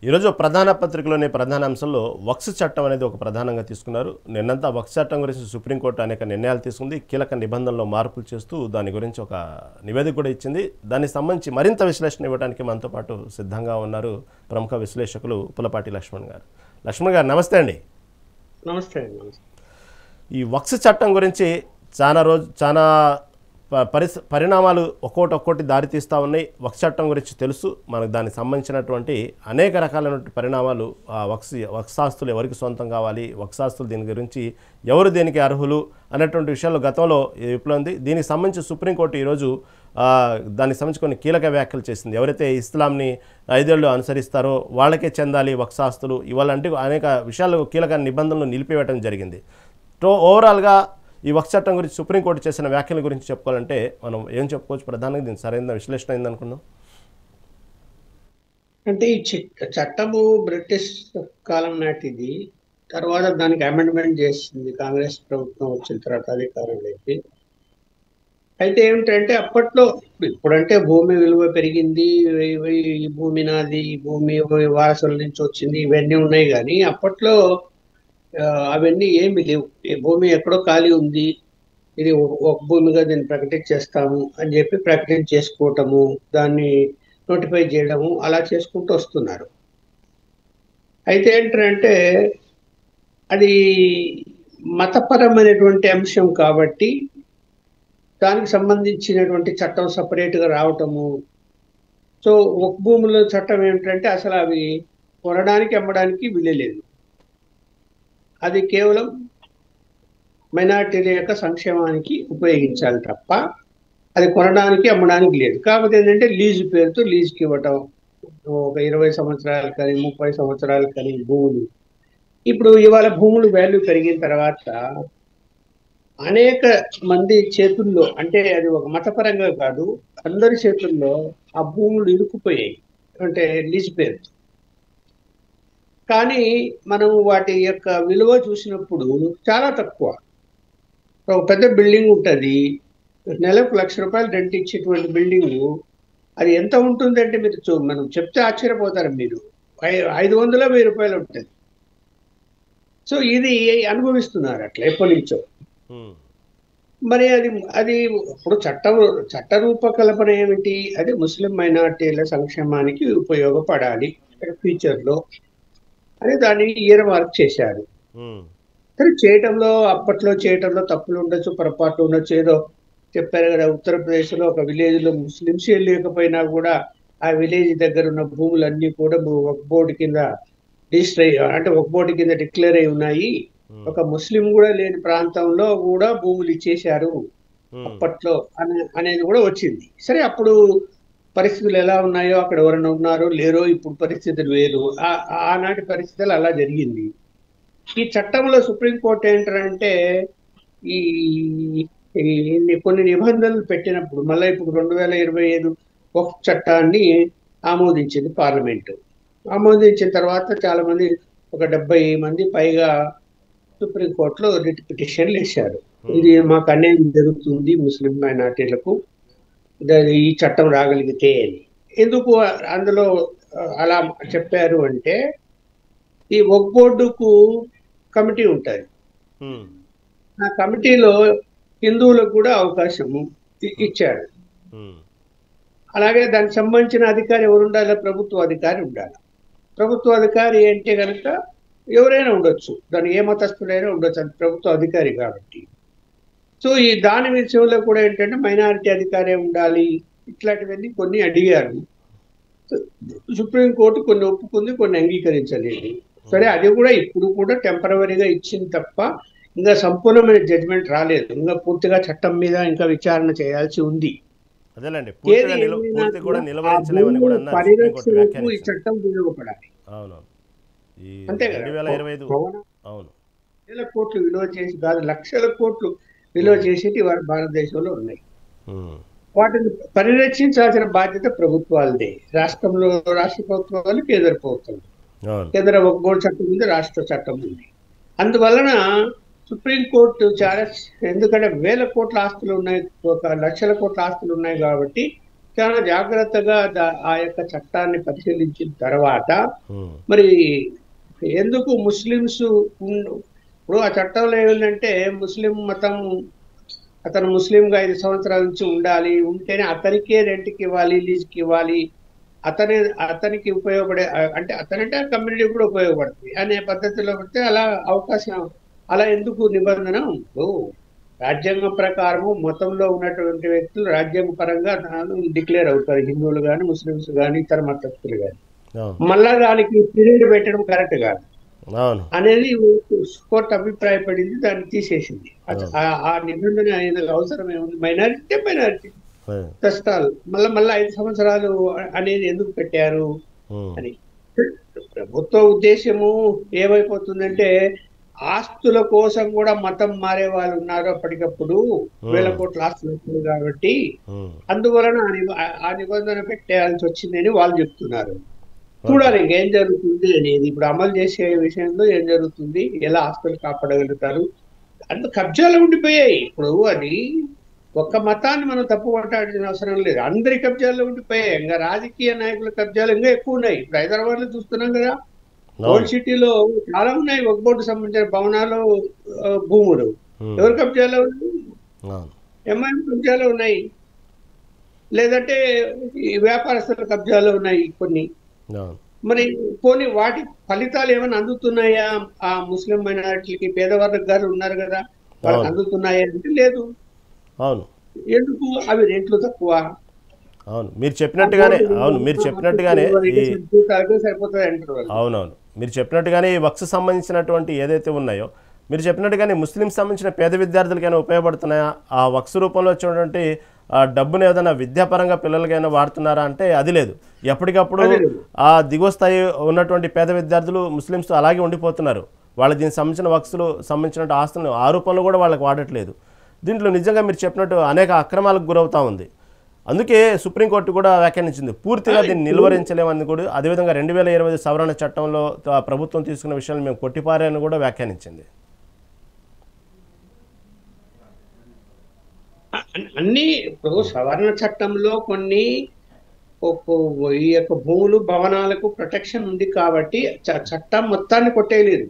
ఈరోజు ప్రధాన పత్రికలోని ప్రధాన అంశంలో వక్స్ చట్టం అనేది ఒక ప్రధానంగా తీసుకున్నారు. నిన్నంతా వక్స్ చట్టం గురించి సుప్రీంకోర్టు అనేక నిర్ణయాలు తీసుకుంది. కీలక నిబంధనల్లో మార్పులు చేస్తూ దాని గురించి ఒక నివేదిక కూడా ఇచ్చింది. దానికి సంబంధించి మరింత విశ్లేషణ ఇవ్వడానికి మనతో పాటు సిద్ధంగా ఉన్నారు ప్రముఖ విశ్లేషకులు పులపాటి లక్ష్మణ్ గారు. లక్ష్మణ్ గారు నమస్తే అండి. నమస్తే. ఈ వక్స్ చట్టం గురించి చాలా పరిణామాలు ఒక్కోటి దారితీస్తూ ఉన్నాయి. వక్స్ చట్టం గురించి తెలుసు మనకు, దానికి సంబంధించినటువంటి అనేక రకాలైనటువంటి పరిణామాలు. వక్సాస్తులు ఎవరికి సొంతం కావాలి, వక్సాస్తులు దీని గురించి ఎవరు దేనికి అర్హులు అనేటువంటి విషయాల్లో గతంలో విప్లవం ఉంది. దీనికి సంబంధించి సుప్రీంకోర్టు ఈరోజు దానికి సంబంధించి కొన్ని కీలక వ్యాఖ్యలు చేసింది. ఎవరైతే ఇస్లాంని 5 ఏళ్ళు అనుసరిస్తారో వాళ్ళకే చెందాలి వక్సాస్తులు, ఇవాళంటే అనేక విషయాలు కీలక నిబంధనలు నిలిపివేయడం జరిగింది. ఓవరాల్గా ఈ వక్స్ చట్టం గురించి సుప్రీంకోర్టు చేసిన వ్యాఖ్యల గురించి చెప్పుకోవాలంటే మనం ఏం చెప్పుకోవచ్చు? ప్రధానంగా దీనికి సరైన విశ్లేషణ అయిందనుకున్నాం. అంటే ఈ చట్టము బ్రిటిష్ కాలం నాటిది. తర్వాత దానికి అమెండ్మెంట్ చేసింది కాంగ్రెస్ ప్రభుత్వం వచ్చిన తర్వాత అధికారంలోకి. అయితే ఏమిటంటే అప్పట్లో, ఇప్పుడంటే భూమి విలువ పెరిగింది, ఈ భూమి నాది, ఈ భూమి వారసుల నుంచి వచ్చింది, ఇవన్నీ ఉన్నాయి. కానీ అప్పట్లో అవన్నీ ఏమి లేవు. ఈ భూమి ఎక్కడో ఖాళీ ఉంది, ఇది ఒక భూమిగా దీన్ని ప్రకటించేస్తాము అని చెప్పి ప్రకటన చేసుకోవటము, దాన్ని నోటిఫై చేయడము, అలా చేసుకుంటూ వస్తున్నారు. అయితే ఏంటంటే అది మతపరమైనటువంటి అంశం కాబట్టి దానికి సంబంధించినటువంటి చట్టం సపరేట్గా రావటము. సో ఒక భూమిలో చట్టం ఏమిటంటే అసలు అవి కొనడానికి అమ్మడానికి వీలలేదు. అది కేవలం మైనారిటీల యొక్క సంక్షేమానికి ఉపయోగించాలి తప్ప అది కొనడానికి అమ్మడానికి లేదు. కాకపోతే ఏంటంటే లీజు పేరుతో లీజుకి ఇవ్వటం, ఒక 20 సంవత్సరాలు కానీ 30 సంవత్సరాలు కానీ భూములు. ఇప్పుడు ఇవాళ భూములు వాల్యూ పెరిగిన తర్వాత అనేక మంది చేతుల్లో, అంటే అది ఒక మతపరంగా కాదు, అందరి చేతుల్లో ఆ భూములు ఇరుక్కుపోయాయి, అంటే లీజు పేరుతో. కానీ మనం వాటి యొక్క విలువ చూసినప్పుడు చాలా తక్కువ. ఒక పెద్ద బిల్డింగ్ ఉంటుంది, నెలకు ₹1,00,000 రెంట్ ఇచ్చేటువంటి బిల్డింగు, అది ఎంత ఉంటుందంటే మీరు మనం చెప్తే ఆశ్చర్యపోతారు మీరు. 500,000 ఉంటుంది. సో ఇది అనుభవిస్తున్నారు అట్లా ఎప్పటి నుంచో. మరి అది ఇప్పుడు చట్ట రూపకల్పన ఏమిటి? అది ముస్లిం మైనారిటీల సంక్షేమానికి ఉపయోగపడాలి ఫ్యూచర్లో అని దాన్ని ఇయర్ మార్క్ చేశారు. సరే, అప్పట్లో చేయటంలో తప్పులు ఉండొచ్చు, పొరపాటు ఉండొచ్చు. ఏదో చెప్పారు కదా, ఉత్తరప్రదేశ్లో ఒక విలేజ్లో ముస్లిమ్స్ లేకపోయినా కూడా ఆ విలేజ్ దగ్గర ఉన్న భూములన్నీ కూడా ఒక బోర్డు కింద రిజిస్టర్ అంటే ఒక బోర్డు కింద డిక్లేర్ అయి ఉన్నాయి. ఒక ముస్లిం కూడా లేని ప్రాంతంలో కూడా భూములు ఇచ్చేశారు అప్పట్లో అనేది కూడా వచ్చింది. సరే, అప్పుడు పరిస్థితులు ఎలా ఉన్నాయో, అక్కడ ఎవరైనా ఉన్నారో లేరో, ఇప్పుడు పరిస్థితులు వేరు. ఆనాటి పరిస్థితులు అలా జరిగింది. ఈ చట్టంలో సుప్రీంకోర్టు ఏంటంటే ఈ కొన్ని నిబంధనలు పెట్టినప్పుడు, మళ్ళీ ఇప్పుడు 2025 వక్ఫ్ చట్టాన్ని ఆమోదించింది పార్లమెంటు. ఆమోదించిన తర్వాత చాలా మంది, ఒక 70 మంది పైగా సుప్రీంకోర్టులో రిట్ పిటిషన్లు వేశారు. ఇది మాకు అన్యాయం జరుగుతుంది ముస్లిం మైనార్టీలకు, ఈ చట్టం రాగలిగితే అని. ఎందుకు అందులో అలా చెప్పారు అంటే, ఈ వక్ఫ్ బోర్డుకు కమిటీ ఉంటుంది. ఆ కమిటీలో హిందువులకు కూడా అవకాశము ఇచ్చారు. అలాగే దానికి సంబంధించిన అధికారి ఎవరు ఉండాలి? ప్రభుత్వ అధికారి ఉండాలి. ప్రభుత్వ అధికారి అంటే కనుక ఎవరైనా ఉండొచ్చు, దాని ఏ మతస్థుడైనా ఉండొచ్చు, అది ప్రభుత్వ అధికారి కాబట్టి. సో దాని విషయంలో కూడా ఏంటంటే మైనారిటీ అధికారే ఉండాలి, ఇట్లాంటివన్నీ కొన్ని అడిగారు. సుప్రీంకోర్టు కొన్ని ఒప్పుకుంది, కొన్ని అంగీకరించలేదు. సరే, అది కూడా ఇప్పుడు కూడా టెంపరవరీగా ఇచ్చింది తప్ప ఇంకా సంపూర్ణమైన జడ్జిమెంట్ రాలేదు. ఇంకా పూర్తిగా చట్టం మీద ఇంకా విచారణ చేయాల్సి ఉంది. పరిరక్షణకు ఈ చట్టం ఉపయోగపడాలి. అంతే కదా, వేల కోట్లు విలువ చేసి కాదు, లక్షల కోట్లు విలువ చేసేటి వారు భారతదేశంలో ఉన్నాయి. వాటిని పరిరక్షించాల్సిన బాధ్యత ప్రభుత్వాలదే. రాష్ట్ర ప్రభుత్వాలు, కేంద్ర ప్రభుత్వం. కేంద్ర వక్ఫ్ బోర్డు చట్టం ఉంది, రాష్ట్ర చట్టం ఉంది. అందువలన సుప్రీంకోర్టు చాలా, ఎందుకంటే వేల కోట్ల ఆస్తులు ఉన్నాయి, 1 లక్షల కోట్ల ఆస్తులు ఉన్నాయి కాబట్టి చాలా జాగ్రత్తగా ఆ యొక్క చట్టాన్ని పరిశీలించిన తర్వాత ఉమ్, మరి ఎందుకు ముస్లిమ్స్ ఇప్పుడు ఆ చట్టంలో ఏమిటంటే ముస్లిం మతం అతను ముస్లింగా 5 సంవత్సరాల నుంచి ఉండాలి, ఉంటేనే అతనికే రెంట్కి ఇవ్వాలి, లీజ్కి ఇవ్వాలి, అతనే అతనికి ఉపయోగపడే అంటే అతనంటే ఆ కమ్యూనిటీ కూడా ఉపయోగపడుతుంది అనే పద్ధతిలో పెడితే అలా అవకాశం, అలా ఎందుకు నిబంధన ఇప్పుడు రాజ్యాంగం ప్రకారము మతంలో ఉన్నటువంటి వ్యక్తులు రాజ్యాంగ పరంగా డిక్లేర్ అవుతారు, హిందువులు కానీ ముస్లిమ్స్ కానీ ఇతర మతస్థులు కానీ. అవును మళ్ళా దానికి పీరియడ్ పెట్టడం కరెక్ట్ కాదు అవును అనేది కోర్టు అభిప్రాయపడింది, దాన్ని తీసేసింది. అవును ఆ నిబంధన ఆయన అవసరం ఏముంది, మైనారిటీ మైనారిటీ అదే. కష్టాలు మళ్ళా 5 సంవత్సరాలు అనేది ఎందుకు పెట్టారు ఉమ్, అని. ప్రభుత్వ ఉద్దేశము ఏమైపోతుందంటే ఆస్తుల కోసం కూడా మతం మారే వాళ్ళు ఉన్నారు అప్పటికప్పుడు, వేల కోట్ల ఆస్తులు వస్తుంది కాబట్టి ఉమ్, అందువలన ఆ నిబంధన పెట్టేయాల్సి వచ్చిందని వాళ్ళు చెప్తున్నారు. చూడాలి ఇంకేం జరుగుతుంది అనేది, ఇప్పుడు అమలు చేసే విషయంలో ఏం జరుగుతుంది, ఎలా ఆస్తులు కాపాడగలుగుతారు. అంత కబ్జాలు ఉండిపోయాయి. ఇప్పుడు అది ఒక్క మతాన్ని మనం తప్పు పట్టాల్సిన అవసరం లేదు, అందరి కబ్జాల్లో ఉండిపోయాయి. ఇంకా రాజకీయ నాయకుల కబ్జాలు ఇంకా ఎక్కువ ఉన్నాయి. ఇప్పుడు హైదరాబాద్ లో చూస్తున్నాం కదా, ఓల్డ్ సిటీలో చాలా ఉన్నాయి ఒక బోర్డు సంబంధించిన భవనాలు, భూములు ఉమ్, ఎవరి కబ్జాలో ఉన్నాయి, అవును ఎంఐఎం కబ్జాలో ఉన్నాయి, లేదంటే ఈ వ్యాపారస్తుల కబ్జాలో ఉన్నాయి కొన్ని. అవును మరి పోనీ వాటి ఫలితాలు ఏమైనా అందుతున్నాయా ఆ ముస్లిం మైనారిటీలకి, పేదవర్గాలు ఉన్నారు కదా వాళ్ళకి అవును అందుతున్నాయా అంటే లేదు. అవును ఎందుకు అవి రేట్లు తక్కువ, అవును మీరు చెప్పినట్టుగానే అవును మీరు చెప్పినట్టుగానే ఈ సరిపోతుంది అంటారు వాళ్ళు. అవునవును మీరు చెప్పినట్టుగానే ఈ వక్స్ సంబంధించినటువంటి ఏదైతే ఉన్నాయో మీరు చెప్పినట్టుగానే ముస్లింస్ సంబంధించిన పేద విద్యార్థులకైనా ఉపయోగపడుతున్నాయా, ఆ వక్స్ రూపంలో వచ్చినటువంటి ఆ డబ్బును ఏదైనా విద్యాపరంగా పిల్లలకైనా వాడుతున్నారా అంటే అది లేదు. ఎప్పటికప్పుడు ఆ దిగువ స్థాయి ఉన్నటువంటి పేద విద్యార్థులు ముస్లిమ్స్ అలాగే ఉండిపోతున్నారు. వాళ్ళకి దీనికి సంబంధించిన వక్సులు సంబంధించిన ఆస్తులను ఆ రూపంలో కూడా వాళ్ళకి వాడట్లేదు. దీంట్లో నిజంగా మీరు చెప్పినట్టు అనేక అక్రమాలకు గురవుతూ ఉంది. అందుకే సుప్రీంకోర్టు కూడా వ్యాఖ్యానించింది పూర్తిగా దీన్ని నిలువరించలేమని కూడా. అదేవిధంగా 2020 సవరణ చట్టంలో ప్రభుత్వం తీసుకున్న విషయాన్ని మేము కొట్టిపారని కూడా వ్యాఖ్యానించింది. అన్ని ఇప్పుడు సవరణ చట్టంలో కొన్ని ఈ యొక్క భూములు భవనాలకు ప్రొటెక్షన్ ఉంది కాబట్టి చట్టం మొత్తాన్ని కొట్టేయలేదు.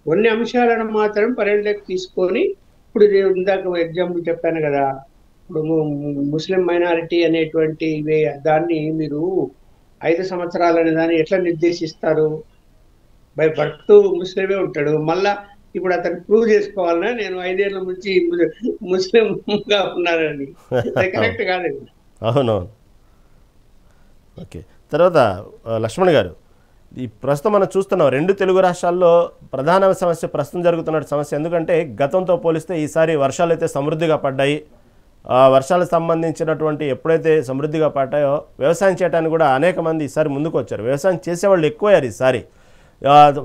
కొన్ని అంశాలను మాత్రం పరిగణలోకి తీసుకొని, ఇప్పుడు ఇందాక ఎగ్జాంపుల్ చెప్పాను కదా, ఇప్పుడు ముస్లిం మైనారిటీ అనేటువంటి దాన్ని మీరు 5 సంవత్సరాలు అనే దాన్ని ఎట్లా నిర్దేశిస్తారు? బై బర్త్ ముస్లిమే ఉంటాడు, మళ్ళా ఇప్పుడు అతను ప్రూవ్ చేసుకోవాలన్నా నేను 5 ఏళ్ల నుంచి ముస్లింగా ఉన్నానని, కరెక్ట్ కాదండి. అవునవును. ఓకే, తర్వాత లక్ష్మణ్ గారు, ఈ ప్రస్తుతం మనం చూస్తున్నాం 2 తెలుగు రాష్ట్రాల్లో ప్రధాన సమస్య ప్రస్తుతం జరుగుతున్న సమస్య. ఎందుకంటే గతంతో పోలిస్తే ఈసారి వర్షాలు అయితే సమృద్ధిగా పడ్డాయి. వర్షాలకు సంబంధించినటువంటి ఎప్పుడైతే సమృద్ధిగా పడ్డాయో వ్యవసాయం చేయడానికి కూడా అనేక మంది ఈసారి ముందుకు వచ్చారు. వ్యవసాయం చేసేవాళ్ళు ఎక్కువయ్యారు ఈసారి.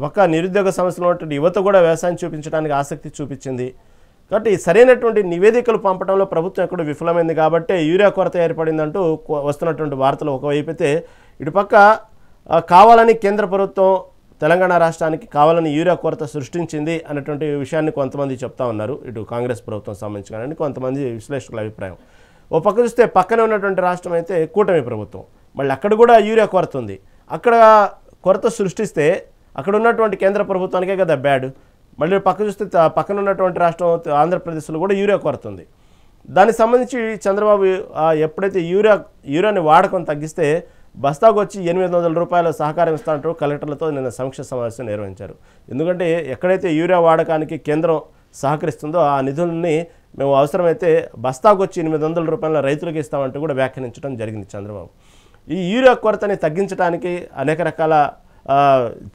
ఒక నిరుద్యోగ సమస్యలో ఉన్నటువంటి యువత కూడా వ్యవసాయం చూపించడానికి ఆసక్తి చూపించింది. కాబట్టి సరైనటువంటి నివేదికలు పంపడంలో ప్రభుత్వం ఎక్కడో విఫలమైంది కాబట్టి యూరియా కొరత ఏర్పడిందంటూ వస్తున్నటువంటి వార్తలు ఒకవైపు అయితే, ఇటుపక్క కావాలని కేంద్ర ప్రభుత్వం తెలంగాణ రాష్ట్రానికి కావాలని యూరియా కొరత సృష్టించింది అన్నటువంటి విషయాన్ని కొంతమంది చెప్తా ఉన్నారు. ఇటు కాంగ్రెస్ ప్రభుత్వం సంబంధించి కానీ కొంతమంది విశ్లేషకుల అభిప్రాయం. ఓ పక్క చూస్తే పక్కనే ఉన్నటువంటి రాష్ట్రం అయితే కూటమి ప్రభుత్వం, మళ్ళీ అక్కడ కూడా యూరియా కొరత ఉంది. అక్కడ కొరత సృష్టిస్తే అక్కడ ఉన్నటువంటి కేంద్ర ప్రభుత్వానికే కదా బ్యాడ్. మళ్ళీ పక్క చూస్తే పక్కన ఉన్నటువంటి రాష్ట్రం ఆంధ్రప్రదేశ్లో కూడా యూరియా కొరత ఉంది. దానికి సంబంధించి చంద్రబాబు ఎప్పుడైతే యూరియాని వాడకం తగ్గిస్తే బస్తాకు వచ్చి 800 రూపాయల సహకారం ఇస్తానంటూ కలెక్టర్లతో నిన్న సమీక్ష సమావేశం నిర్వహించారు. ఎందుకంటే ఎక్కడైతే యూరియా వాడకానికి కేంద్రం సహకరిస్తుందో ఆ నిధులని మేము అవసరమైతే బస్తాకు వచ్చి 800 రూపాయల రైతులకు ఇస్తామంటూ కూడా వ్యాఖ్యానించడం జరిగింది చంద్రబాబు. ఈ యూరియా కొరతని తగ్గించడానికి అనేక రకాల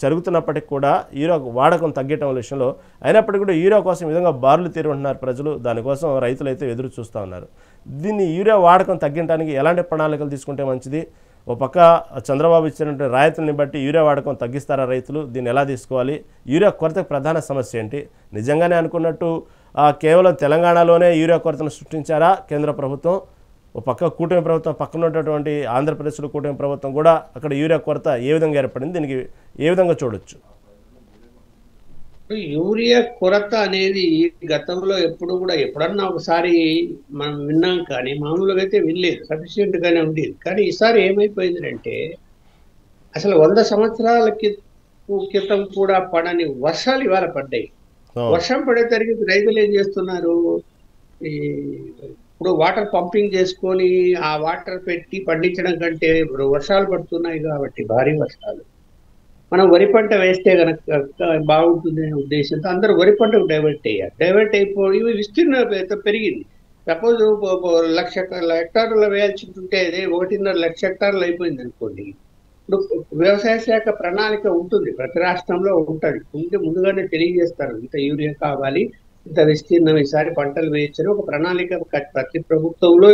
జరుగుతున్నప్పటికీ కూడా యూరియా వాడకం తగ్గటం విషయంలో అయినప్పటికీ కూడా యూరియా కోసం ఈ విధంగా బారులు తీరుంటున్నారు ప్రజలు. దానికోసం రైతులు అయితే ఎదురు చూస్తూ ఉన్నారు. దీన్ని యూరియా వాడకం తగ్గించడానికి ఎలాంటి ప్రణాళికలు తీసుకుంటే మంచిది? ఓ పక్క చంద్రబాబు ఇచ్చినటువంటి రాయితీని బట్టి యూరియా వాడకం తగ్గిస్తారా రైతులు? దీన్ని ఎలా తీసుకోవాలి? యూరియా కొరత ప్రధాన సమస్య ఏంటి? నిజంగానే అనుకున్నట్టు కేవలం తెలంగాణలోనే యూరియా కొరతను సృష్టించారా కేంద్ర ప్రభుత్వం? ఓ పక్క కూటమి ప్రభుత్వం, పక్కన ఉన్నటువంటి ఆంధ్రప్రదేశ్లో కూటమి ప్రభుత్వం కూడా అక్కడ యూరియా కొరత ఏ విధంగా ఏర్పడింది? దీనికి ఏ విధంగా చూడొచ్చు? యూరియా కొరత అనేది గతంలో ఎప్పుడు కూడా ఎప్పుడన్నా ఒకసారి మనం విన్నాం, కానీ మామూలుగా అయితే వినలేదు, సఫిషియెంట్ గానే ఉండేది. కానీ ఈసారి ఏమైపోయిందంటే అసలు 100 సంవత్సరాల క్రితం కూడా పడని వర్షాలు ఇవాళ పడ్డాయి. వర్షం పడేసరికి రైతులు ఏం చేస్తున్నారు, ఈ ఇప్పుడు వాటర్ పంపింగ్ చేసుకొని ఆ వాటర్ పెట్టి పండించడం కంటే ఇప్పుడు వర్షాలు పడుతున్నాయి కాబట్టి భారీ వర్షాలు, మనం వరి పంట వేస్తే కనుక బాగుంటుంది అనే ఉద్దేశంతో అందరూ వరి పంటకు డైవర్ట్ అయ్యారు. డైవర్ట్ అయిపోయి విస్తీర్ణత పెరిగింది. సపోజ్ 1,00,000 హెక్టార్లు వేయాల్సి ఉంటే అదే 1,50,000 హెక్టార్లు అయిపోయింది అనుకోండి. ఇప్పుడు వ్యవసాయ శాఖ ప్రణాళిక ఉంటుంది, ప్రతి రాష్ట్రంలో ఉంటుంది, ముందుగానే తెలియజేస్తారు ఇంత యూరియా కావాలి, ఇంత విస్తీర్ణం ఈసారి పంటలు వేయచ్చని ఒక ప్రణాళిక ప్రతి ప్రభుత్వంలో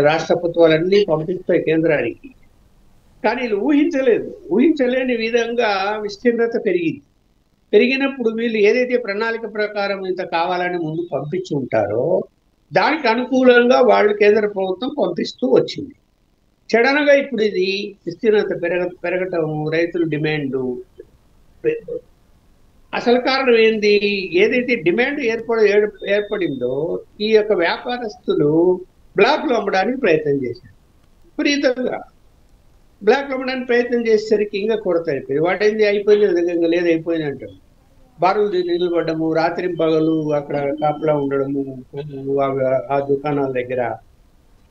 రాష్ట్ర ప్రభుత్వాలన్నీ పంపిస్తాయి కేంద్రానికి. కానీ వీళ్ళు ఊహించలేని విధంగా విస్తీర్ణత పెరిగినప్పుడు వీళ్ళు ఏదైతే ప్రణాళిక ప్రకారం ఇంత కావాలని ముందు పంపించి ఉంటారో దానికి అనుకూలంగా వాళ్ళు కేంద్ర ప్రభుత్వం పంపిస్తూ వచ్చింది. సడన్గా ఇప్పుడు ఇది విస్తీర్ణత పెరగటం, రైతుల డిమాండ్, అసలు కారణం ఏంది, ఏదైతే డిమాండ్ ఏర్పడిందో ఈ యొక్క వ్యాపారస్తులు బ్లాక్లో అమ్మడానికి ప్రయత్నం చేశారు. విపరీతంగా బ్లాక్ అమ్మడానికి ప్రయత్నం చేసేసరికి ఇంకా కొరత అయిపోయింది. వాటేంది అయిపోయింది, ఇంకా లేదు అయిపోయింది అంటారు. బారులు నిలబడ్డము, రాత్రి పగలు అక్కడ కాపలా ఉండడము ఆ దుకాణాల దగ్గర,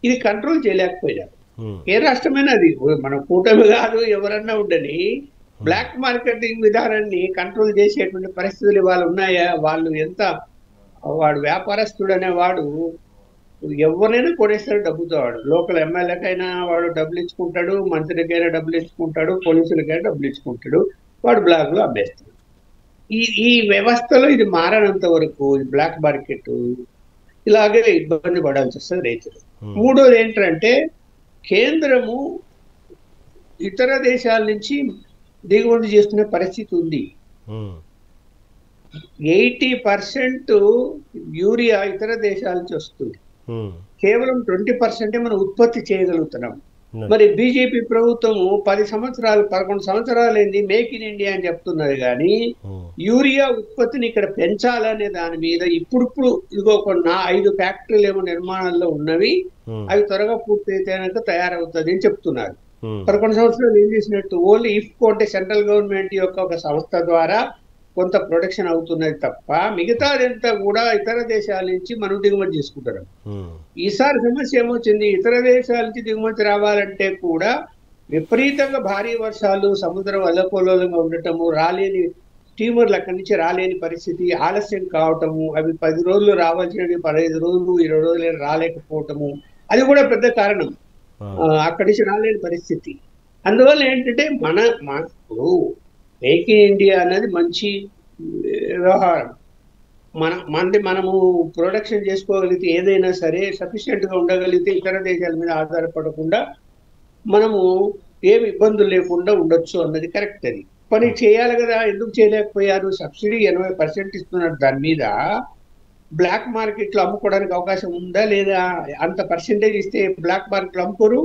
ఇది కంట్రోల్ చేయలేకపోయారు. ఏ రాష్ట్రమైనా అది మన కూటమి కాదు ఎవరన్నా ఉండని బ్లాక్ మార్కెటింగ్ విధానాన్ని కంట్రోల్ చేసేటువంటి పరిస్థితులు ఇవాళ ఉన్నాయా? వాళ్ళు ఎంత, వాడు వ్యాపారస్తుడు అనేవాడు ఎవరినైనా కొనేస్తాడు డబ్బుతో. వాడు లోకల్ ఎమ్మెల్యేకైనా వాడు డబ్బులు ఇచ్చుకుంటాడు, మంత్రికైనా డబ్బులు ఇచ్చుకుంటాడు, పోలీసులకైనా డబ్బులు ఇచ్చుకుంటాడు, వాడు బ్లాక్ లో అమ్మేస్తాడు. ఈ వ్యవస్థలో ఇది మారనంత వరకు ఈ బ్లాక్ మార్కెట్ ఇలాగే ఇబ్బంది పడాల్సి వస్తుంది రైతులు. మూడోది ఏంటంటే కేంద్రము ఇతర దేశాల నుంచి దిగుమతి చేసుకునే పరిస్థితి ఉంది. 80% యూరియా ఇతర దేశాల నుంచి వస్తుంది, కేవలం 20% మనం ఉత్పత్తి చేయగలుగుతున్నాం. మరి బీజేపీ ప్రభుత్వము 11 సంవత్సరాలు అయింది మేక్ ఇన్ ఇండియా అని చెప్తున్నది, కానీ యూరియా ఉత్పత్తిని ఇక్కడ పెంచాలనే దాని మీద ఇప్పుడు ఇదిగో 5 ఫ్యాక్టరీలు ఏమో నిర్మాణంలో ఉన్నవి, అవి త్వరగా పూర్తయితే తయారవుతుంది అని చెప్తున్నారు. 11 సంవత్సరాలు ఏం చేసినట్టు, ఓన్లీ ఇఫ్కో అంటే సెంట్రల్ గవర్నమెంట్ యొక్క ఒక సంస్థ ద్వారా కొంత ప్రొడక్షన్ అవుతున్నది తప్ప మిగతాదంతా కూడా ఇతర దేశాల నుంచి మనం దిగుమతి చేసుకుంటారు. ఈసారి సమస్య ఏమొచ్చింది, ఇతర దేశాల నుంచి దిగుమతి రావాలంటే కూడా విపరీతంగా భారీ వర్షాలు, సముద్రం అల్లకల్లోలంగా ఉండటము, రాలేని స్టీమర్లు అక్కడి నుంచి రాలేని పరిస్థితి, ఆలస్యం కావటము, అవి 10 రోజులు రావాల్సినవి 15 రోజులు 20 రోజులు రాలేకపోవటము, అది కూడా పెద్ద కారణం. అక్కడి నుంచి రాలేని పరిస్థితి. అందువల్ల ఏంటంటే ఇప్పుడు మేక్ ఇన్ ఇండియా అనేది మంచి వ్యవహారం. మనము ప్రొడక్షన్ చేసుకోగలిగితే ఏదైనా సరే సఫిషియెంట్గా ఉండగలిగితే ఇతర దేశాల మీద ఆధారపడకుండా మనము ఏమి ఇబ్బందులు లేకుండా ఉండొచ్చు అన్నది కరెక్ట్. అది పని చేయాలి కదా, ఎందుకు చేయలేకపోయారు? సబ్సిడీ 80% ఇస్తున్నారు, దాని మీద బ్లాక్ మార్కెట్లో అమ్ముకోవడానికి అవకాశం ఉందా లేదా? అంత పర్సెంటేజ్ ఇస్తే బ్లాక్ మార్కెట్లో అమ్ముకోరు,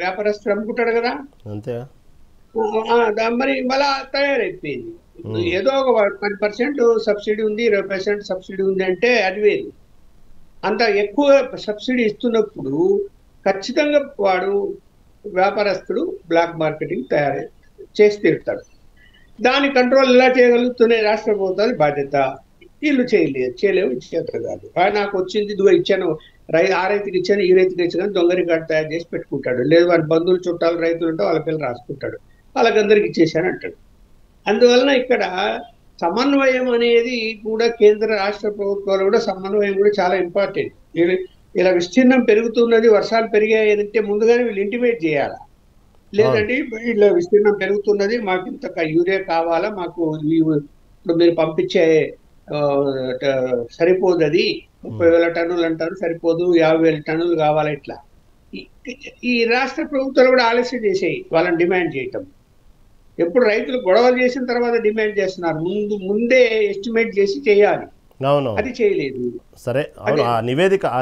వ్యాపారస్తులు అమ్ముకుంటాడు కదా, అంతే. మరి మళ్ళా తయారైపోయింది. ఏదో ఒక 10% సబ్సిడీ ఉంది, 20% సబ్సిడీ ఉంది అంటే అది వేరు. అంత ఎక్కువ సబ్సిడీ ఇస్తున్నప్పుడు ఖచ్చితంగా వాడు వ్యాపారస్తుడు బ్లాక్ మార్కెటింగ్ చేసి తీరుతాడు. దాని కంట్రోల్ ఎలా చేయగలుగుతున్నాయి రాష్ట్ర ప్రభుత్వాలు బాధ్యత. వీళ్ళు చేయలేవు, ఇచ్చేత కాదు. నాకు వచ్చింది ఇదిగో ఇచ్చాను, ఆ రైతుకి ఇచ్చాను, ఈ రైతుకి ఇచ్చాను, దొంగ రికార్డు తయారు చేసి పెట్టుకుంటాడు. లేదు వారి బంధువులు చుట్టాలు రైతులు ఉంటే వాళ్ళ పిల్లలు రాసుకుంటాడు, వాళ్ళకందరికి ఇచ్చేసాను అంటాడు. అందువలన ఇక్కడ సమన్వయం అనేది కూడా కేంద్ర రాష్ట్ర ప్రభుత్వాలు కూడా సమన్వయం కూడా చాలా ఇంపార్టెంట్. ఇలా విస్తీర్ణం పెరుగుతున్నది, వర్షాలు పెరిగాయంటే ముందుగానే వీళ్ళు ఇంటిమేట్ చేయాలి. లేదంటే ఇలా విస్తీర్ణం పెరుగుతున్నది, మాకు ఇంత యూరియా కావాలా, మాకు ఇప్పుడు మీరు పంపించే సరిపోదు, అది 30,000 టన్నులు అంటారు, సరిపోదు, 50,000 టన్నులు కావాలి. ఇట్లా ఈ రాష్ట్ర ప్రభుత్వాలు కూడా ఆలస్యం చేసేయి వాళ్ళని డిమాండ్ చేయటం. ఎప్పుడు రైతులు గొడవలు చేసిన తర్వాత డిమాండ్ చేస్తున్నారు, ముందే ఎస్టిమేట్ చేసి చేయాలి, అది చేయలేదు. సరే, అవును. ఆ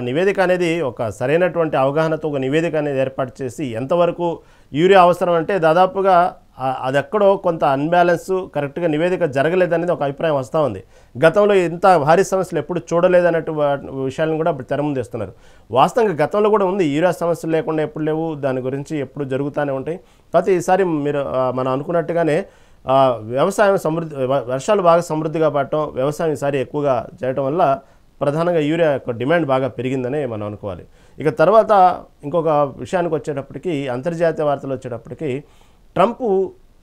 నివేదిక అనేది ఒక సరైనటువంటి అవగాహనతో ఒక నివేదిక అనేది ఏర్పాటు చేసి ఎంతవరకు యూరియా అవసరం అంటే దాదాపుగా అది ఎక్కడో కొంత అన్బ్యాలెన్స్, కరెక్ట్గా నివేదిక జరగలేదనేది ఒక అభిప్రాయం వస్తూ ఉంది. గతంలో ఇంత భారీ సమస్యలు ఎప్పుడు చూడలేదన్నట్టు విషయాలను కూడా ఇప్పుడు తెర ముందు తెస్తున్నారు. వాస్తవంగా గతంలో కూడా ఉంది, యూరియా సమస్యలు లేకుండా ఎప్పుడు లేవు, దాని గురించి ఎప్పుడు జరుగుతూనే ఉంటాయి. కాకపోతే ఈసారి మీరు మనం అనుకున్నట్టుగానే వ్యవసాయం సమృద్ధి, వర్షాలు బాగా సమృద్ధిగా పడటం, వ్యవసాయం ఈసారి ఎక్కువగా చేయటం వల్ల ప్రధానంగా యూరియా యొక్క డిమాండ్ బాగా పెరిగిందని మనం అనుకోవాలి. ఇక తర్వాత ఇంకొక విషయానికి వచ్చేటప్పటికి, అంతర్జాతీయ వార్తలు వచ్చేటప్పటికి, ట్రంప్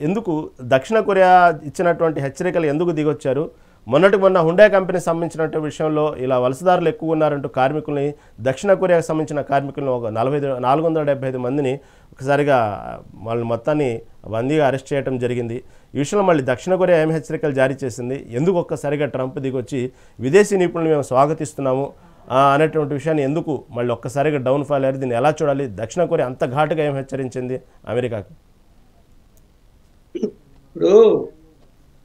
ఎందుకు దక్షిణ కొరియా ఇచ్చినటువంటి హెచ్చరికలు ఎందుకు దిగొచ్చారు? మొన్న హుండా కంపెనీ సంబంధించిన విషయంలో ఇలా వలసదారులు ఎక్కువ ఉన్నారంటూ కార్మికుల్ని, దక్షిణ కొరియాకు సంబంధించిన కార్మికులను ఒక 475 మందిని ఒకసారిగా వాళ్ళని మొత్తాన్ని బందీగా అరెస్ట్ చేయడం జరిగింది. ఈ విషయంలో మళ్ళీ దక్షిణ కొరియా ఏం హెచ్చరికలు జారీ చేసింది, ఎందుకు ఒక్కసారిగా ట్రంప్ దిగొచ్చి విదేశీ నిపుణులు మేము స్వాగతిస్తున్నాము అనేటువంటి విషయాన్ని ఎందుకు మళ్ళీ ఒక్కసారిగా డౌన్ఫాల్ అయ్యారు? దీన్ని ఎలా చూడాలి? దక్షిణ కొరియా అంత ఘాటుగా ఏం హెచ్చరించింది అమెరికాకు? ఇప్పుడు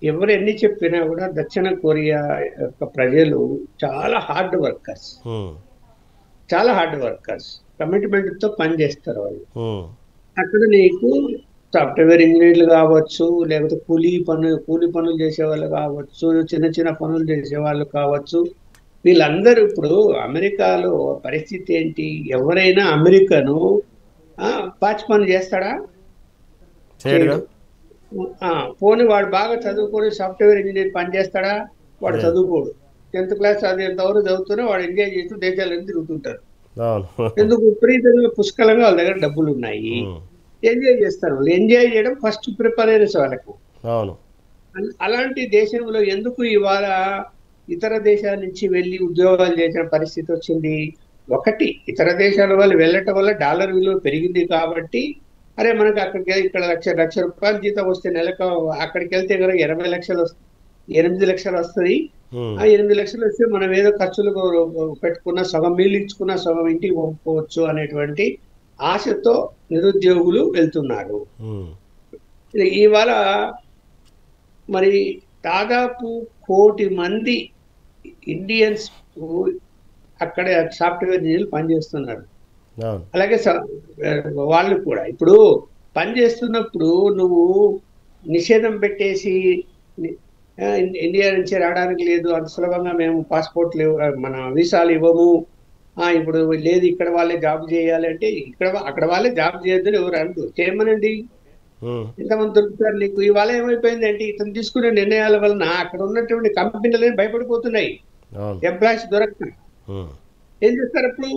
ఎవరు ఎన్ని చెప్పినా కూడా దక్షిణ కొరియా యొక్క ప్రజలు చాలా హార్డ్ వర్కర్స్, కమిట్మెంట్ తో పనిచేస్తారు వాళ్ళు. అక్కడ నీకు సాఫ్ట్వేర్ ఇంజనీర్లు కావచ్చు, లేకపోతే కూలీ పనులు చేసే వాళ్ళు కావచ్చు, చిన్న చిన్న పనులు చేసే వాళ్ళు కావచ్చు, వీళ్ళందరూ ఇప్పుడు అమెరికాలో పరిస్థితి ఏంటి? ఎవరైనా అమెరికను పాచి పని చేస్తాడా? పోనీ వాడు బాగా చదువుకొని సాఫ్ట్వేర్ ఇంజనీర్ పని చేస్తాడా? వాడు చదువుకోడు. 10th క్లాస్ చదివేంతవరకు చదువుతూనే వాడు ఎంజాయ్ చేస్తూ దేశాలను తిరుగుతుంటారు. ఎందుకు? విపరీతంగా పుష్కలంగా వాళ్ళ దగ్గర డబ్బులు ఉన్నాయి, ఎంజాయ్ చేస్తారు. వాళ్ళు ఎంజాయ్ చేయడం ఫస్ట్ ప్రిపరేషన్స్ వాళ్ళకు. అలాంటి దేశంలో ఎందుకు ఇవాళ ఇతర దేశాల నుంచి వెళ్ళి ఉద్యోగాలు చేసిన పరిస్థితి వచ్చింది? ఒకటి, ఇతర దేశాల వాళ్ళు వెళ్ళటం వల్ల డాలర్ విలువ పెరిగింది కాబట్టి, అరే మనకు అక్కడికి ఇక్కడ లక్ష రూపాయల జీతం వస్తే నెలకు, అక్కడికి వెళ్తే కనుక 8 లక్షలు వస్తుంది. ఆ 8 లక్షలు వస్తే మనం ఏదో ఖర్చులు పెట్టుకున్న సగం మీళ్ళు ఇచ్చుకున్న సగం ఇంటికి పంపుకోవచ్చు అనేటువంటి ఆశతో నిరుద్యోగులు వెళ్తున్నారు. ఇవాళ మరి దాదాపు 1 కోటి మంది ఇండియన్స్ అక్కడ సాఫ్ట్వేర్ ఇంజనీర్లు పనిచేస్తున్నారు. అలాగే వాళ్ళు కూడా ఇప్పుడు పనిచేస్తున్నప్పుడు నువ్వు నిషేధం పెట్టేసి ఇండియా నుంచి రావడానికి లేదు, అంత సులభంగా మేము పాస్పోర్ట్లు మన వీసాలు ఇవ్వము, ఇప్పుడు లేదు ఇక్కడ వాళ్ళే జాబ్ చేయాలి అంటే అక్కడ వాళ్ళే జాబ్ చేయొద్దని ఎవరు అంటూ చేయమనండి. ఇంతమంది దొరుకుతారు నీకు. ఇవాళ ఏమైపోయింది అంటే ఇతను తీసుకునే నిర్ణయాల వలన అక్కడ ఉన్నటువంటి కంపెనీలు భయపడిపోతున్నాయి. ఎంప్లాయీస్ దొరక ఏం చేస్తారు? అప్పుడు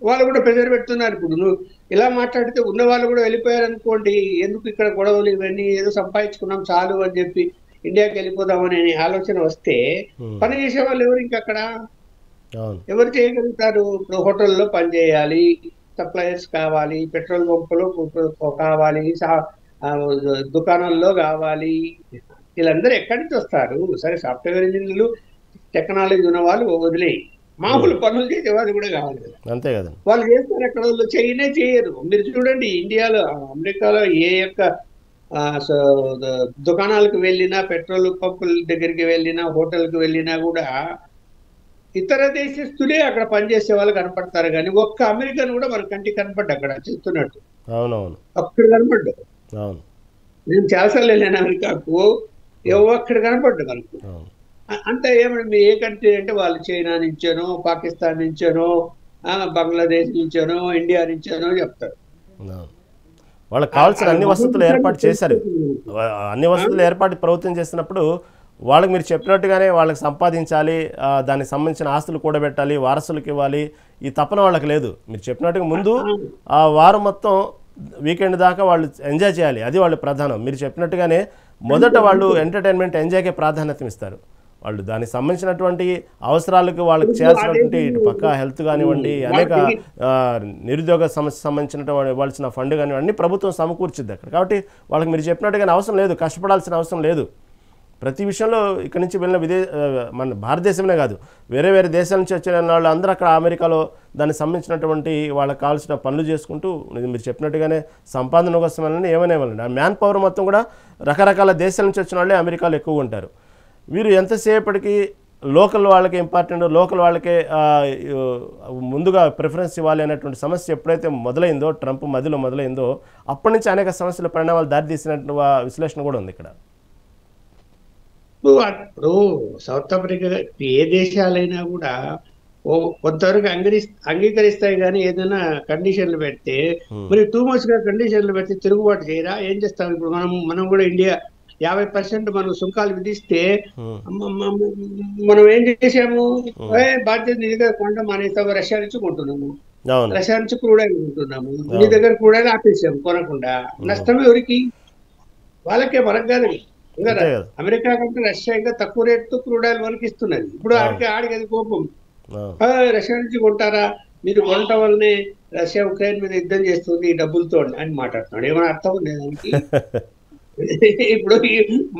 వాళ్ళు కూడా ప్రెజర్ పెడుతున్నారు. ఇప్పుడు నువ్వు ఇలా మాట్లాడితే ఉన్న వాళ్ళు కూడా వెళ్ళిపోయారు అనుకోండి, ఎందుకు ఇక్కడ గొడవలు ఇవన్నీ, ఏదో సంపాదించుకున్నాం చాలు అని చెప్పి ఇండియాకి వెళ్ళిపోదామని ఆలోచన వస్తే పని చేసే వాళ్ళు ఎవరు ఇంకా అక్కడ ఎవరు చేయగలుగుతారు? ఇప్పుడు హోటల్లో పని చేయాలి, సప్లయర్స్ కావాలి, పెట్రోల్ పంపులో కావాలి, దుకాణాల్లో కావాలి. వీళ్ళందరూ ఎక్కడి నుంచి వస్తారు? సరే సాఫ్ట్వేర్ ఇంజనీర్లు, టెక్నాలజీ ఉన్న వాళ్ళు వదిలేయి, మామూలు పనులు చేసే వాళ్ళు కూడా కావాలి కదా. అంతే కదా, వాళ్ళు చేస్తారు. ఎక్కడ వాళ్ళు చేయరు. మీరు చూడండి, ఇండియాలో అమెరికాలో ఏ యొక్క దుకాణాలకు వెళ్ళినా, పెట్రోల్ పంపుల దగ్గరికి వెళ్ళినా, హోటల్కి వెళ్ళినా కూడా ఇతర దేశస్తులే అక్కడ పనిచేసే వాళ్ళు కనపడతారు. కానీ ఒక్క అమెరికన్ కూడా మన కంటికి కనపడ్డా అక్కడ చెప్తున్నట్టు. అవునవును, అక్కడ కనపడ్డా. నేను చాలాసార్లు వెళ్ళాను అమెరికాకు, ఒక్కడ కనపడ్డా మనకు. అంటే ఏమంటే ఏ కంట్రీ అంటే వాళ్ళు చైనా నుంచానో, పాకిస్తాన్ నుంచానో, బంగ్లాదేశ్ నుంచానో, ఇండియా నుంచానో చెప్తారు. వాళ్ళకి కావాల్సిన అన్ని వసతులు ఏర్పాటు చేశారు. అన్ని వసతులు ఏర్పాటు ప్రభుత్వం చేసినప్పుడు వాళ్ళకి మీరు చెప్పినట్టుగానే వాళ్ళకి సంపాదించాలి, దానికి సంబంధించిన ఆస్తులు కూడబెట్టాలి, వారసులకు ఇవ్వాలి, ఈ తపన వాళ్ళకి లేదు. మీరు చెప్పినట్టుగా ముందు ఆ వారం మొత్తం వీకెండ్ దాకా వాళ్ళు ఎంజాయ్ చేయాలి, అది వాళ్ళు ప్రధానం. మీరు చెప్పినట్టుగానే మొదట వాళ్ళు ఎంటర్టైన్మెంట్, ఎంజాయ్కే ప్రాధాన్యత ఇస్తారు. వాళ్ళు దానికి సంబంధించినటువంటి అవసరాలకు వాళ్ళకి చేయాల్సినటువంటి ఇటు పక్క హెల్త్ కానివ్వండి, అనేక నిరుద్యోగ సమస్య సంబంధించినటువంటి ఇవ్వాల్సిన ఫండ్ కానివ్వండి, అన్ని ప్రభుత్వం సమకూర్చిద్ది అక్కడ. కాబట్టి వాళ్ళకి మీరు చెప్పినట్టుగానే అవసరం లేదు, కష్టపడాల్సిన అవసరం లేదు. ప్రతి విషయంలో ఇక్కడి నుంచి వెళ్ళిన మన భారతదేశమే కాదు, వేరే వేరే దేశాల నుంచి వచ్చిన వాళ్ళు అందరూ అక్కడ అమెరికాలో దానికి సంబంధించినటువంటి వాళ్ళకి కావాల్సిన పనులు చేసుకుంటూ, మీరు చెప్పినట్టుగానే సంపాదన కోసం వెళ్ళండి, ఏమైనా వెళ్ళండి. ఆ మ్యాన్ పవర్ మొత్తం కూడా రకరకాల దేశాల నుంచి వచ్చిన వాళ్ళే అమెరికాలో ఎక్కువ ఉంటారు. వీరు ఎంతసేపటికి లోకల్ వాళ్ళకి ఇంపార్టెంట్, లోకల్ వాళ్ళకే ముందుగా ప్రిఫరెన్స్ ఇవ్వాలి అనేటువంటి సమస్య ఎప్పుడైతే మొదలైందో, ట్రంప్ మధ్యలో మొదలైందో, అప్పటి నుంచి అనేక సమస్యల పరిణామాలు దారితీసినట్టు విశ్లేషణ కూడా ఉంది ఇక్కడ. ఇప్పుడు సౌత్ ఆఫ్రికా ఏ దేశాలైనా కూడా కొంతవరకు అంగీకరిస్తాయి, కానీ ఏదైనా కండిషన్లు పెడితే మరి టూ మచ్ గా కండిషన్లు పెడితే తిరుగుబాటు చేయరా? ఏం చేస్తాం? ఇప్పుడు మనం కూడా ఇండియా 50% మనం సుంకాలు విధిస్తే మనం ఏం చేసాము? బాధ్యత నీ దగ్గర కొండ మానేస్తాము, రష్యా నుంచి కొంటున్నాము, రష్యా నుంచి క్రూడ్ ఆయిల్ కొంటున్నాము, నీ దగ్గర క్రూడ్ ఆయిల్ ఆపేసాము కొనకుండా. నష్టం ఎవరికి? వాళ్ళకే, మనకు కాదు. ఇంకా అమెరికా కంటే రష్యా ఇంకా తక్కువ రేటుతో క్రూడ్ ఆయిల్ మనకి ఇస్తున్నది. ఇప్పుడు ఆడికి అది కోపం, రష్యా నుంచి కొంటారా, మీరు కొనటం వల్లనే రష్యా ఉక్రెయిన్ మీద యుద్ధం చేస్తుంది ఈ డబ్బులతో అని మాట్లాడుతున్నాడు. ఏమైనా అర్థం ఉంది దానికి? ఇప్పుడు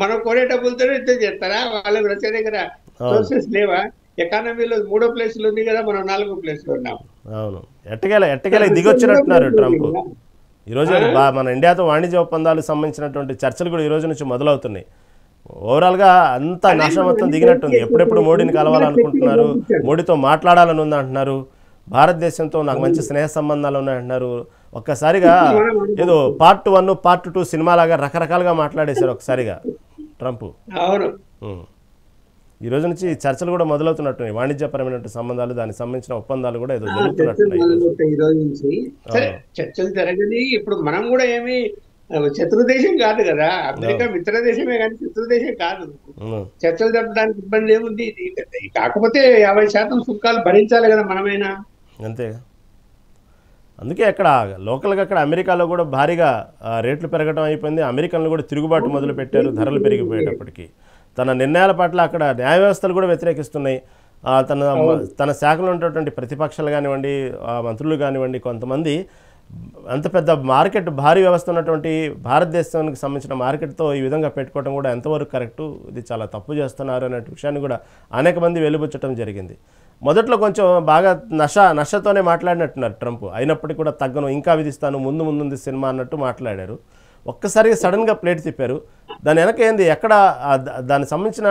మనం కొనే డబ్బులతో యుద్ధం చేస్తారా? వాళ్ళకి రష్యా దగ్గర సోర్సెస్ లేవా? ఎకానమీలో 3వ ప్లేస్లో ఉంది కదా, మనం 4వ ప్లేస్లో ఉన్నాం. అవును, ఎట్టకేల దిగొచ్చినట్టున్నారు ట్రంప్. ఈరోజు మన ఇండియాతో వాణిజ్య ఒప్పందాలకు సంబంధించినటువంటి చర్చలు కూడా ఈ రోజు నుంచి మొదలవుతున్నాయి. ఓవరాల్గా అంతా నష్టం మొత్తం దిగినట్టుంది. ఎప్పుడెప్పుడు మోడీని కలవాలనుకుంటున్నారు, మోడీతో మాట్లాడాలని ఉంది అంటున్నారు, భారతదేశంతో నాకు మంచి స్నేహ సంబంధాలు ఉన్నాయంటున్నారు. ఒక్కసారిగా ఏదో పార్ట్ 1 పార్ట్ 2 సినిమాలాగా రకరకాలుగా మాట్లాడేశారు ఒకసారిగా ట్రంప్. ఈ రోజు నుంచి చర్చలు కూడా మొదలవుతున్నట్టున్నాయి, వాణిజ్యపరమైన సంబంధాలు, దానికి సంబంధించిన ఒప్పందాలు కూడా ఏదో జరుగుతున్నట్టున్నాయి ఈ రోజు నుంచి. చర్చలు జరగని ఇప్పుడు మనం కూడా ఏమి శత్రుదేశం కాదు కదా, అమెరికా మిత్ర దేశమే కానీ శత్రుదేశం కాదు. చర్చలు జరపడానికి ఇబ్బంది ఏముంది? కాకపోతే 50% సుంకాలు భరించాలి కదా మనమైనా. అంతే. అందుకే అక్కడ లోకల్గా అక్కడ అమెరికాలో కూడా భారీగా రేట్లు పెరగడం అయిపోయింది. అమెరికన్లు కూడా తిరుగుబాటు మొదలు పెట్టారు ధరలు పెరిగిపోయేటప్పటికి. తన నిర్ణయాల పట్ల అక్కడ న్యాయ వ్యవస్థలు కూడా వ్యతిరేకిస్తున్నాయి. తన శాఖలో ఉన్నటువంటి ప్రతిపక్షాలు కానివ్వండి, మంత్రులు కానివ్వండి, కొంతమంది అంత పెద్ద మార్కెట్, భారీ వ్యవస్థ ఉన్నటువంటి భారతదేశానికి సంబంధించిన మార్కెట్తో ఈ విధంగా పెట్టుకోవడం కూడా ఎంతవరకు కరెక్టు, ఇది చాలా తప్పు చేస్తున్నారు అనే విషయాన్ని కూడా అనేక మంది వెలుబుచ్చటం జరిగింది. మొదట్లో కొంచెం బాగా నషతోనే మాట్లాడినట్టున్నారు ట్రంప్. అయినప్పటికీ కూడా తగ్గను, ఇంకా విధిస్తాను, ముందు సినిమా అన్నట్టు మాట్లాడారు. ఒక్కసారిగా సడన్గా ప్లేట్ తిప్పారు. దాని వెనక ఏంది, ఎక్కడ దానికి సంబంధించిన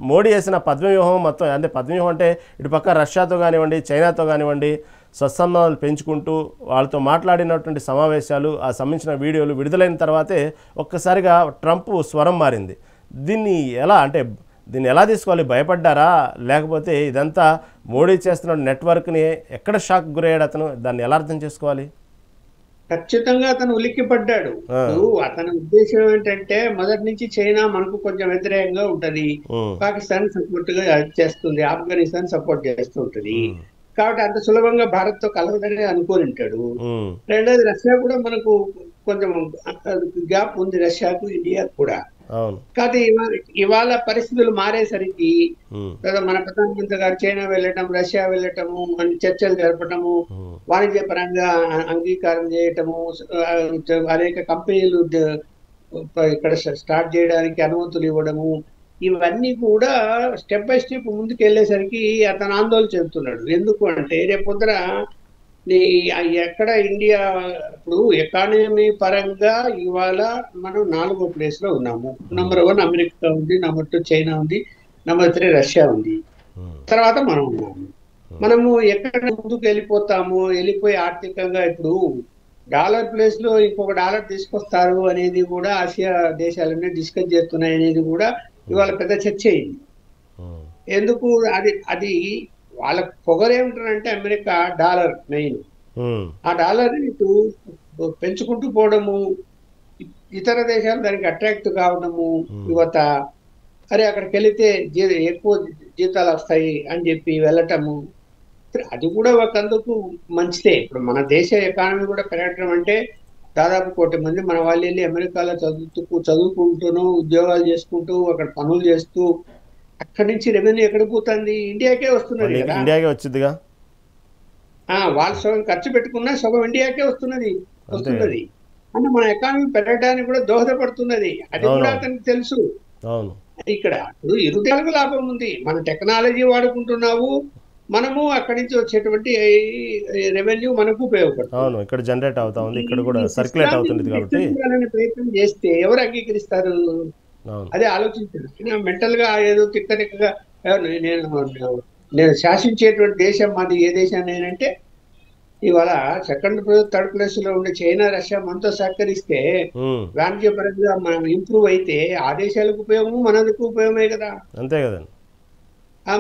మోడీ వేసిన పద్మవ్యూహం మొత్తం, అంటే పద్మవ్యూహం అంటే ఇటు పక్క రష్యాతో కానివ్వండి, చైనాతో కానివ్వండి సత్సంబంధాలు పెంచుకుంటూ వాళ్ళతో మాట్లాడినటువంటి సమావేశాలు, ఆ సంబంధించిన వీడియోలు విడుదలైన తర్వాతే ఒక్కసారిగా ట్రంప్ స్వరం మారింది. దీన్ని ఎలా తీసుకోవాలి? భయపడ్డారా? లేకపోతే ఇదంతా మోడీ చేస్తున్న నెట్వర్క్ని ఎక్కడ షాక్ గురయ్యాడు అతను? దాన్ని ఎలా అర్థం చేసుకోవాలి? ఖచ్చితంగా అతను ఉలిక్కి పడ్డాడు. అతని ఉద్దేశం ఏంటంటే, మొదటి నుంచి చైనా మనకు కొంచెం వ్యతిరేకంగా ఉంటది, పాకిస్తాన్ సపోర్ట్ గా చేస్తుంది, ఆఫ్ఘనిస్తాన్ సపోర్ట్ చేస్తుంటది, కాబట్టి అంత సులభంగా భారత్ తో కలవదని అనుకోని ఉంటాడు. రెండోది, రష్యా కూడా మనకు కొంచెం గ్యాప్ ఉంది, రష్యాకు ఇండియాకు కూడా. కాదు, ఇవాళ పరిస్థితులు మారేసరికి మన ప్రధానమంత్రి గారు చైనా వెళ్ళటం, రష్యా వెళ్ళటము, చర్చలు జరపటము, వాణిజ్య పరంగా అంగీకారం చేయటము, అనేక కంపెనీలు ఇక్కడ స్టార్ట్ చేయడానికి అనుమతులు ఇవ్వడము, ఇవన్నీ కూడా స్టెప్ బై స్టెప్ ముందుకు వెళ్ళేసరికి అతను ఆందోళన చెందుతున్నాడు. ఎందుకు అంటే, రేపొద్దున ఎక్కడ ఇండియా ఇప్పుడు ఎకానమీ పరంగా ఇవాళ మనం 4వ ప్లేస్ లో ఉన్నాము. నంబర్ 1 అమెరికా ఉంది, నంబర్ 2 చైనా ఉంది, నంబర్ 3 రష్యా ఉంది, తర్వాత మనం ఉన్నాము. మనము ఎక్కడ ముందుకు వెళ్ళిపోయి ఆర్థికంగా ఇప్పుడు డాలర్ ప్లేస్ లో ఇంకొక డాలర్ తీసుకొస్తారు అనేది కూడా ఆసియా దేశాలన్నీ డిస్కస్ చేస్తున్నాయి అనేది కూడా ఇవాళ పెద్ద చర్చ అయింది. ఎందుకు? అది వాళ్ళ పొగరేమిటంటే అమెరికా డాలర్ మెయిన్, ఆ డాలర్ ఇటు పెంచుకుంటూ పోవడము, ఇతర దేశాలు దానికి అట్రాక్ట్ కావడము, యువత అరే అక్కడికి వెళితే ఎక్కువ జీతాలు వస్తాయి అని చెప్పి వెళ్ళటము, అది కూడా ఒకందుకు మంచిదే. ఇప్పుడు మన దేశ ఎకానమీ కూడా పెరగటం అంటే దాదాపు 1 కోటి మంది మన వాళ్ళు వెళ్ళి అమెరికాలో చదువుకుంటూనూ ఉద్యోగాలు చేసుకుంటూ అక్కడ పనులు చేస్తూ అక్కడి నుంచి రెవెన్యూ ఎక్కడ పోతుంది? ఇండియాకే వస్తున్నది కదా, ఇండియాకే వచ్చిందిగా. వాళ్ళు సగం ఖర్చు పెట్టుకున్నా సగం ఇండియాకే వస్తున్నది అంటే మన ఎకానమీ పెరగడానికి కూడా దోహదపడుతున్నది. అది కూడా అతనికి తెలుసు. ఇక్కడ ఇప్పుడు ఇరు దేశాలకు లాభం ఉంది. మన టెక్నాలజీ వాడుకుంటున్నావు, మనము అక్కడి నుంచి వచ్చేటువంటి రెవెన్యూ మనకు ఉపయోగపడుతుంది. ఇక్కడ జనరేట్ అవుతా ఉంది, ఇక్కడ కూడా సర్క్యులేట్ అవుతుంది కాబట్టి ప్రయత్నం చేస్తే ఎవరు అంగీకరిస్తారు? అదే ఆలోచించారు. మెంటల్ గా ఏదో తిక్కగా నేను నేను శాసించేటువంటి దేశం మాది ఏ దేశాన్ని అంటే ఇవాళ సెకండ్ ప్లేస్ థర్డ్ ప్లేస్ లో ఉండే చైనా రష్యా మనతో సహకరిస్తే ఉమ్, వాణిజ్యపరంగా మనం ఇంప్రూవ్ అయితే ఆ దేశాలకు ఉపయోగము మనకు ఉపయోగమే కదా. అంతే కదండి.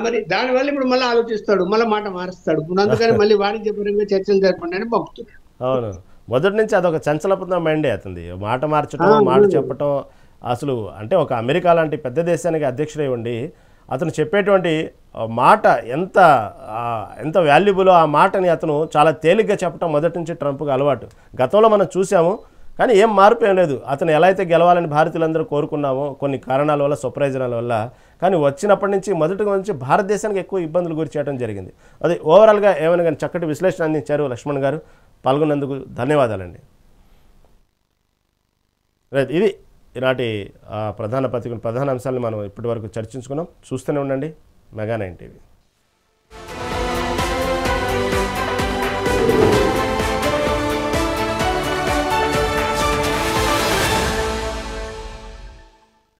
మరి దానివల్ల ఇప్పుడు మళ్ళీ ఆలోచిస్తాడు, మళ్ళీ మాట మారుస్తాడు. ఇప్పుడు అందుకని మళ్ళీ వాణిజ్యపరంగా చర్చలు జరపండి అని పంపుతున్నాడు. అవును. మొదటి నుంచి అదొక చంచలపుతం మైండే అతనిది. మాట మార్చడం, మాట అవును. చెప్పటం. అసలు అంటే ఒక అమెరికా లాంటి పెద్ద దేశానికి అధ్యక్షుడై ఉండి అతను చెప్పేటువంటి మాట ఎంత ఎంత వాల్యుబులో ఆ మాటని అతను చాలా తేలిగ్గా చెప్పడం మొదటి నుంచి ట్రంప్కి అలవాటు. గతంలో మనం చూసాము, కానీ ఏం మార్పు ఏం లేదు. అతను ఎలా అయితే గెలవాలని భారతీయులందరూ కోరుకున్నామో కొన్ని కారణాల వల్ల, స్వప్రయోజనాల వల్ల, కానీ వచ్చినప్పటి నుంచి మొదటి నుంచి భారతదేశానికి ఎక్కువ ఇబ్బందులు గురి చేయడం జరిగింది. అది ఓవరాల్గా ఏమైనా కానీ చక్కటి విశ్లేషణ అందించారు లక్ష్మణ్ గారు. పాల్గొన్నందుకు ధన్యవాదాలండి. రైట్, ఇది ఈనాటి ప్రధాన పత్రికల ప్రధాన అంశాలను మనం ఇప్పటివరకు చర్చించుకున్నాం. చూస్తూనే ఉండండి మెగా 9 టీవీ.